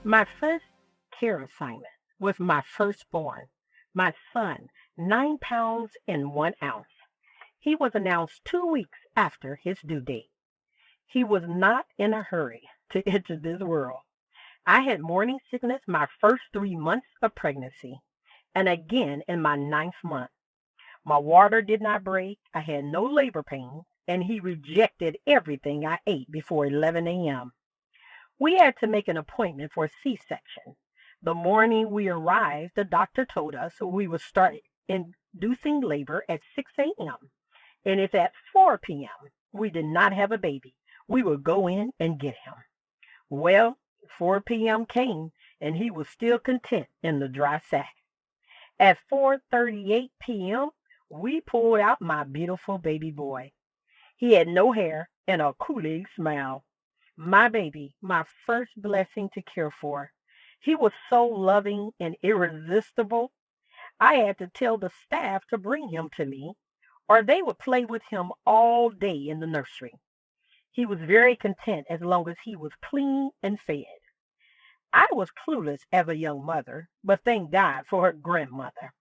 My first care assignment was my firstborn, my son, 9 pounds and 1 ounce. He was announced 2 weeks after his due date. He was not in a hurry to enter this world. I had morning sickness my first 3 months of pregnancy, and again in my ninth month. My water did not break. I had no labor pains, and he rejected everything I ate before 11 a.m. We had to make an appointment for a C-section. The morning we arrived, the doctor told us we would start inducing labor at 6 a.m. And if at 4 p.m. we did not have a baby, we would go in and get him. Well, 4 p.m. came, and he was still content in the dry sack. At 4:38 p.m., we pulled out my beautiful baby boy. He had no hair and a cooling smile. My baby, my first blessing to care for. He was so loving and irresistible. I had to tell the staff to bring him to me, or they would play with him all day in the nursery. He was very content as long as he was clean and fed. I was clueless as a young mother, but thank God for her grandmother.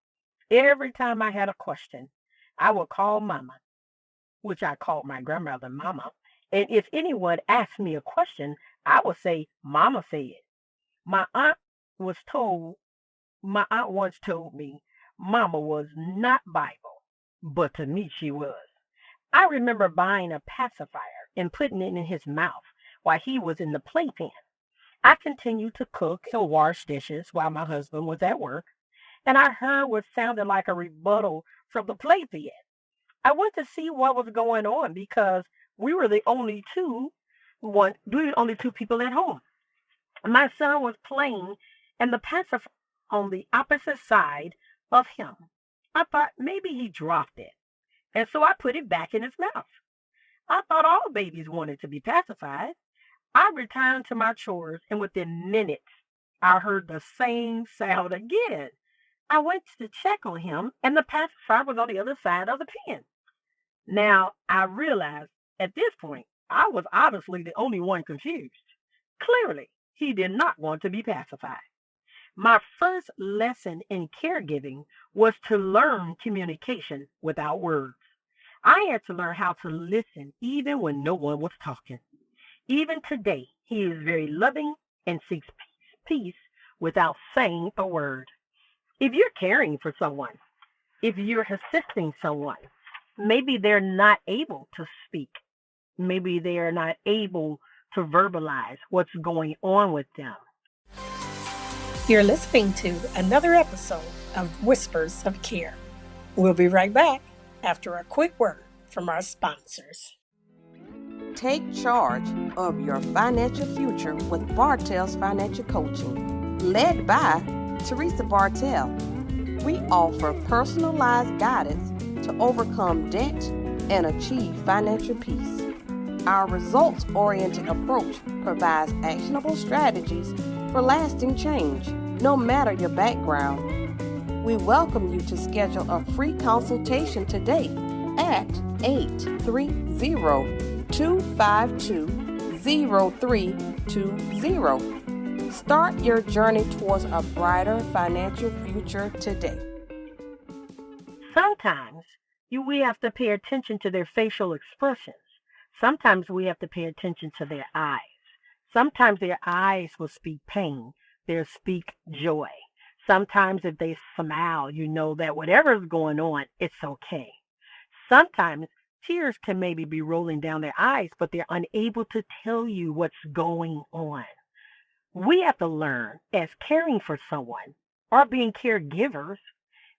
Every time I had a question, I would call Mama, which I called my grandmother Mama. And if anyone asked me a question, I would say, Mama said. My aunt was told, my aunt once told me, Mama was not Bible, but to me she was. I remember buying a pacifier and putting it in his mouth while he was in the playpen. I continued to cook and wash dishes while my husband was at work, and I heard what sounded like a rebuttal from the playpen. I went to see what was going on because we were the only two people at home. My son was playing and the pacifier on the opposite side of him. I thought maybe he dropped it, and so I put it back in his mouth. I thought all babies wanted to be pacified. I returned to my chores, and within minutes, I heard the same sound again. I went to check on him, and the pacifier was on the other side of the pen. Now, I realized at this point, I was obviously the only one confused. Clearly, he did not want to be pacified. My first lesson in caregiving was to learn communication without words. I had to learn how to listen even when no one was talking. Even today, he is very loving and seeks peace without saying a word. If you're caring for someone, if you're assisting someone, maybe they're not able to speak. Maybe they are not able to verbalize what's going on with them. You're listening to another episode of Whispers of Care. We'll be right back after a quick word from our sponsors. Take charge of your financial future with Bartell's Financial Coaching, led by Teresa Bartell. We offer personalized guidance to overcome debt and achieve financial peace. Our results-oriented approach provides actionable strategies for lasting change, no matter your background. We welcome you to schedule a free consultation today at 833-252-0320. Start your journey towards a brighter financial future today. Sometimes we have to pay attention to their facial expressions. Sometimes we have to pay attention to their eyes. Sometimes their eyes will speak pain. They'll speak joy. Sometimes if they smile, you know that whatever's going on, it's okay. Sometimes tears can maybe be rolling down their eyes, but they're unable to tell you what's going on. We have to learn, as caring for someone or being caregivers,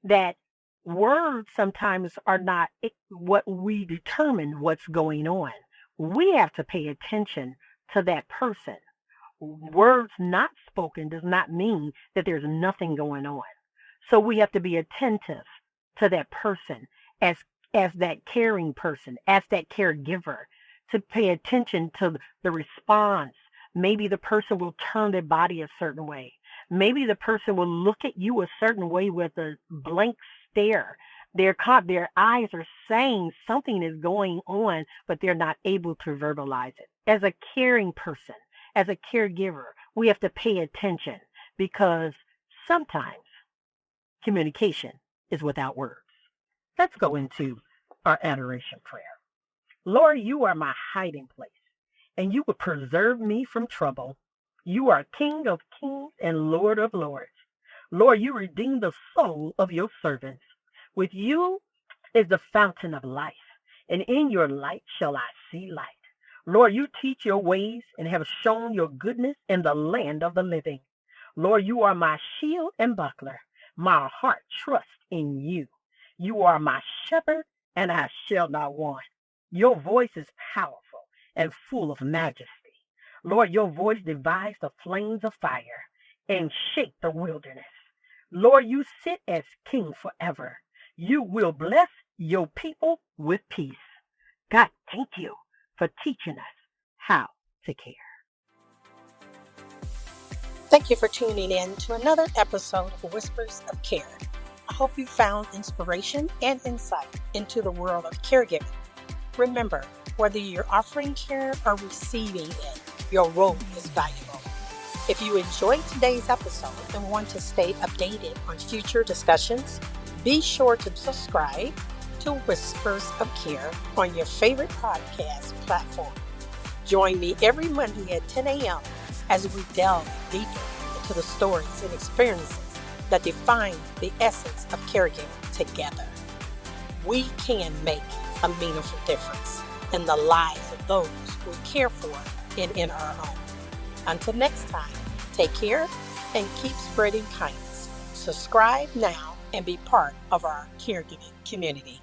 that words sometimes are not what we determine what's going on. We have to pay attention to that person. Words not spoken does not mean that there's nothing going on. So we have to be attentive to that person as that caring person, as that caregiver, to pay attention to the response. Maybe the person will turn their body a certain way. Maybe the person will look at you a certain way with a blank stare. Their eyes are saying something is going on, but they're not able to verbalize it. As a caring person, as a caregiver, We have to pay attention because sometimes communication is without words. Let's go into our adoration prayer. Lord, you are my hiding place, and you will preserve me from trouble. You are King of kings and Lord of lords. Lord, you redeem the soul of your servants. With you is the fountain of life, and in your light shall I see light. Lord, you teach your ways and have shown your goodness in the land of the living. Lord, you are my shield and buckler. My heart trusts in you. You are my shepherd, and I shall not want. Your voice is powerful and full of majesty. Lord, your voice divides the flames of fire and shake the wilderness. Lord, you sit as king forever. You will bless your people with peace. God, thank you for teaching us how to care. Thank you for tuning in to another episode of Whispers of Care. I hope you found inspiration and insight into the world of caregiving. Remember, whether you're offering care or receiving it, your role is valuable. If you enjoyed today's episode and want to stay updated on future discussions, be sure to subscribe to Whispers of Care on your favorite podcast platform. Join me every Monday at 10 a.m. as we delve deeper into the stories and experiences that define the essence of caregiving together. We can make a meaningful difference in the lives of those we care for and in our own. Until next time, take care and keep spreading kindness. Subscribe now and be part of our caregiving community.